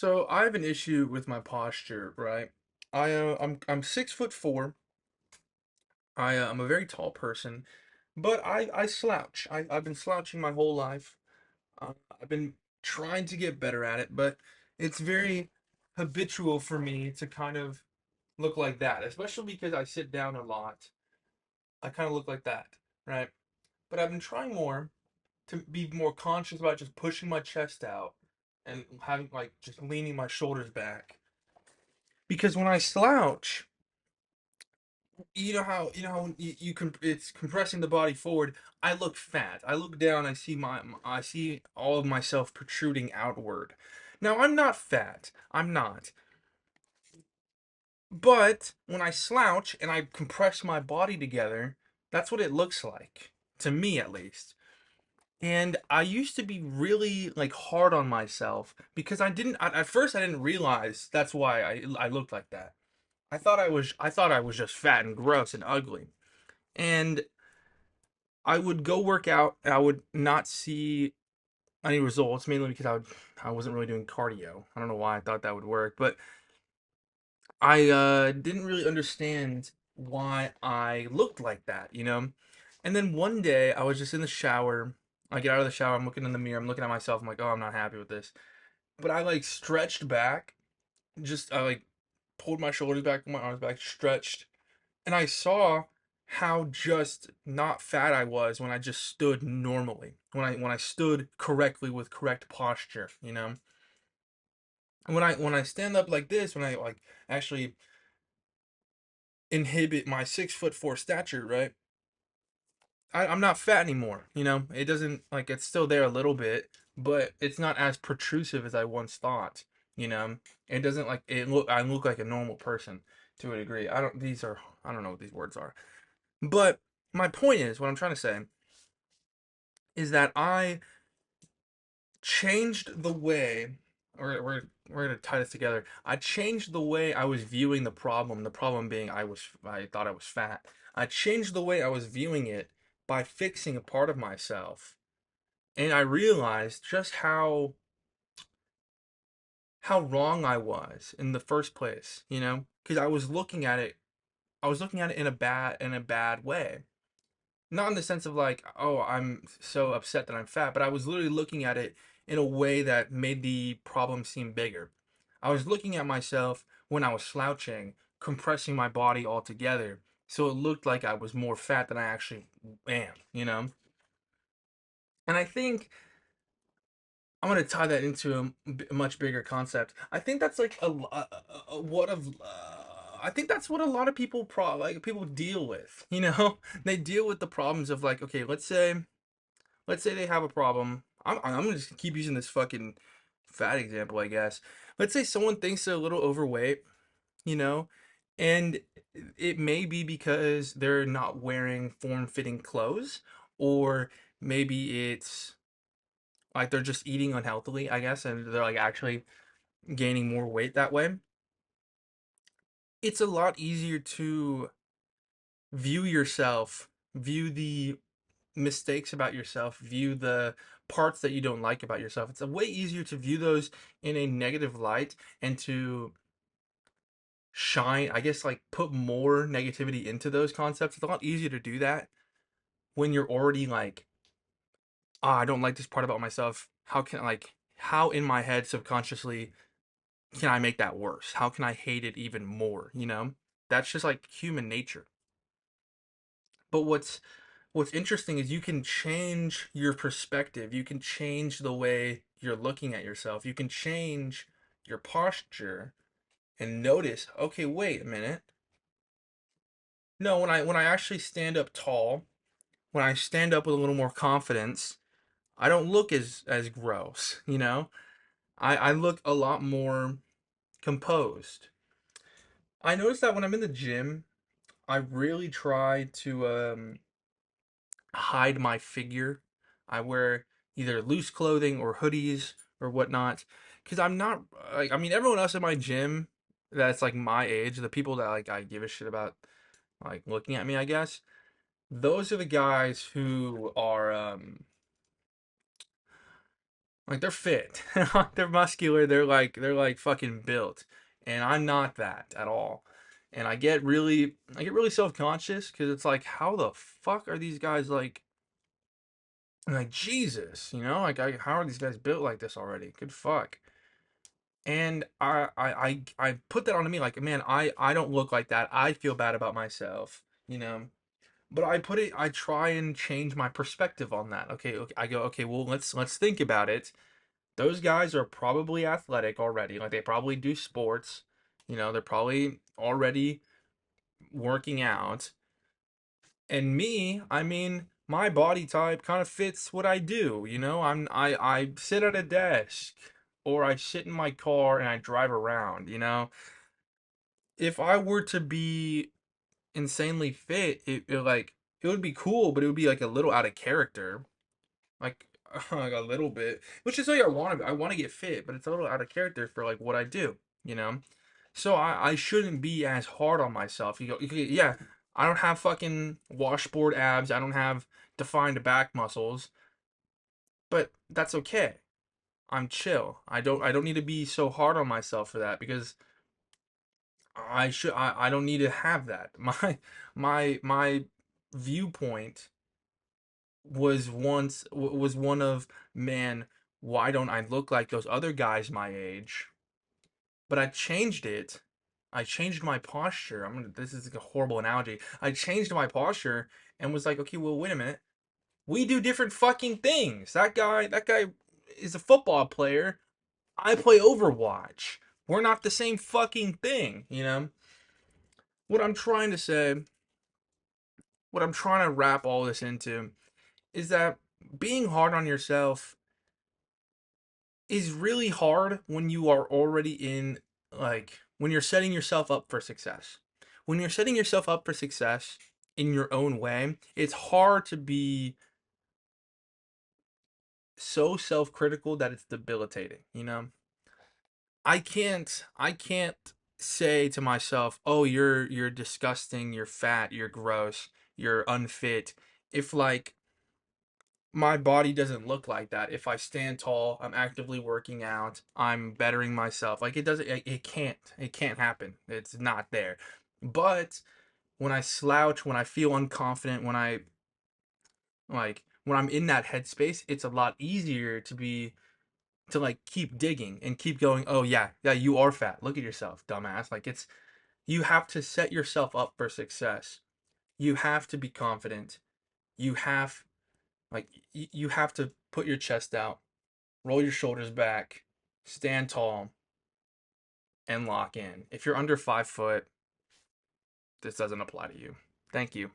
So I have an issue with my posture, right? I'm 6'4". I'm a very tall person, but I slouch. I've been slouching my whole life. I've been trying to get better at it, but it's very habitual for me to kind of look like that, especially because I sit down a lot. I kind of look like that, right? But I've been trying more to be more conscious about just pushing my chest out and having like just leaning my shoulders back. Because when I slouch, you know how when you can it's compressing the body forward. I look fat. I look down. I see all of myself protruding outward. Now I'm not fat. I'm not. But when I slouch and I compress my body together, that's what it looks like to me, at least. And I used to be really like hard on myself because at first I didn't realize that's why I looked like that. I thought I was just fat and gross and ugly. And I would go work out and I would not see any results, mainly because I wasn't really doing cardio. I don't know why I thought that would work, but I didn't really understand why I looked like that. And then one day I was just in the shower. I get out of the shower, I'm looking in the mirror, I'm looking at myself, I'm like, oh, I'm not happy with this. But I like stretched back, I like pulled my shoulders back, my arms back, stretched, and I saw how just not fat I was when I just stood normally. When I stood correctly with correct posture. And when I stand up like this, when I like actually inhibit my 6'4" stature, right? I'm not fat anymore. It doesn't like it's still there a little bit, but it's not as protrusive as I once thought. You know, it doesn't like it look. I look like a normal person to a degree. I don't know what these words are. But my point is, what I'm trying to say is that I changed the way, or we're gonna tie this together. I changed the way I was viewing the problem. The problem being I thought I was fat. I changed the way I was viewing it by fixing a part of myself, and I realized just how wrong I was in the first place. Because I was looking at it in a bad way. Not in the sense of like, oh, I'm so upset that I'm fat, but I was literally looking at it in a way that made the problem seem bigger. I was looking at myself when I was slouching, compressing my body all together, so it looked like I was more fat than I actually am. And I think I'm gonna tie that into a much bigger concept. I think that's like what of I think that's what a lot of people deal with. They deal with the problems of like, okay, let's say they have a problem. I'm gonna just keep using this fucking fat example, I guess. Let's say someone thinks they're a little overweight, you know, and it may be because they're not wearing form-fitting clothes, or maybe it's like they're just eating unhealthily, I guess, and they're like actually gaining more weight that way. It's a lot easier to view yourself, view the mistakes about yourself, view the parts that you don't like about yourself. It's a way easier to view those in a negative light and to shine, I guess, like put more negativity into those concepts. It's a lot easier to do that when you're already like, I don't like this part about myself. How in my head subconsciously can I make that worse? How can I hate it even more? That's just like human nature. But what's interesting is you can change your perspective. You can change the way you're looking at yourself. You can change your posture and notice, okay, wait a minute. No, when I actually stand up tall, when I stand up with a little more confidence, I don't look as gross. I look a lot more composed. I notice that when I'm in the gym, I really try to hide my figure. I wear either loose clothing or hoodies or whatnot because I'm not like, I mean, everyone else in my gym that's like my age, the people that like I give a shit about like looking at me, I guess. Those are the guys who are Like they're fit. They're muscular. They're like fucking built. And I'm not that at all. And I get really self-conscious because it's like how the fuck are these guys like Jesus, how are these guys built like this already? Good fuck. And I put that onto me like, man, I don't look like that. I feel bad about myself, you know. But I try and change my perspective on that. Okay, okay, I go, okay, well, let's think about it. Those guys are probably athletic already. Like they probably do sports. They're probably already working out. And me, I mean, my body type kind of fits what I do. I sit at a desk or I sit in my car and I drive around. If I were to be insanely fit, it would be cool, but it would be like a little out of character. Like like a little bit, which is like I want to get fit, but it's a little out of character for like what I do, you know. So I shouldn't be as hard on myself. Yeah, I don't have fucking washboard abs. I don't have defined back muscles, but that's okay. I'm chill. I don't need to be so hard on myself for that because I don't need to have that. My viewpoint was one of, man, why don't I look like those other guys my age? But I changed it. I changed my posture. This is like a horrible analogy. I changed my posture and was like, okay, well, wait a minute. We do different fucking things. That guy is a football player. I play Overwatch. We're not the same fucking thing. What I'm trying to say, what I'm trying to wrap all this into is that being hard on yourself is really hard when you are already when you're setting yourself up for success. When you're setting yourself up for success in your own way, it's hard to be so self-critical that it's debilitating. I can't say to myself, "Oh, you're disgusting, you're fat, you're gross, you're unfit." If my body doesn't look like that. If I stand tall, I'm actively working out, I'm bettering myself. Like it can't happen. It's not there. But when I slouch, when I feel unconfident, when I'm in that headspace, it's a lot easier to like keep digging and keep going. Oh yeah, yeah, you are fat. Look at yourself, dumbass. You have to set yourself up for success. You have to be confident. You have you have to put your chest out, roll your shoulders back, stand tall, and lock in. If you're under 5 foot, this doesn't apply to you. Thank you.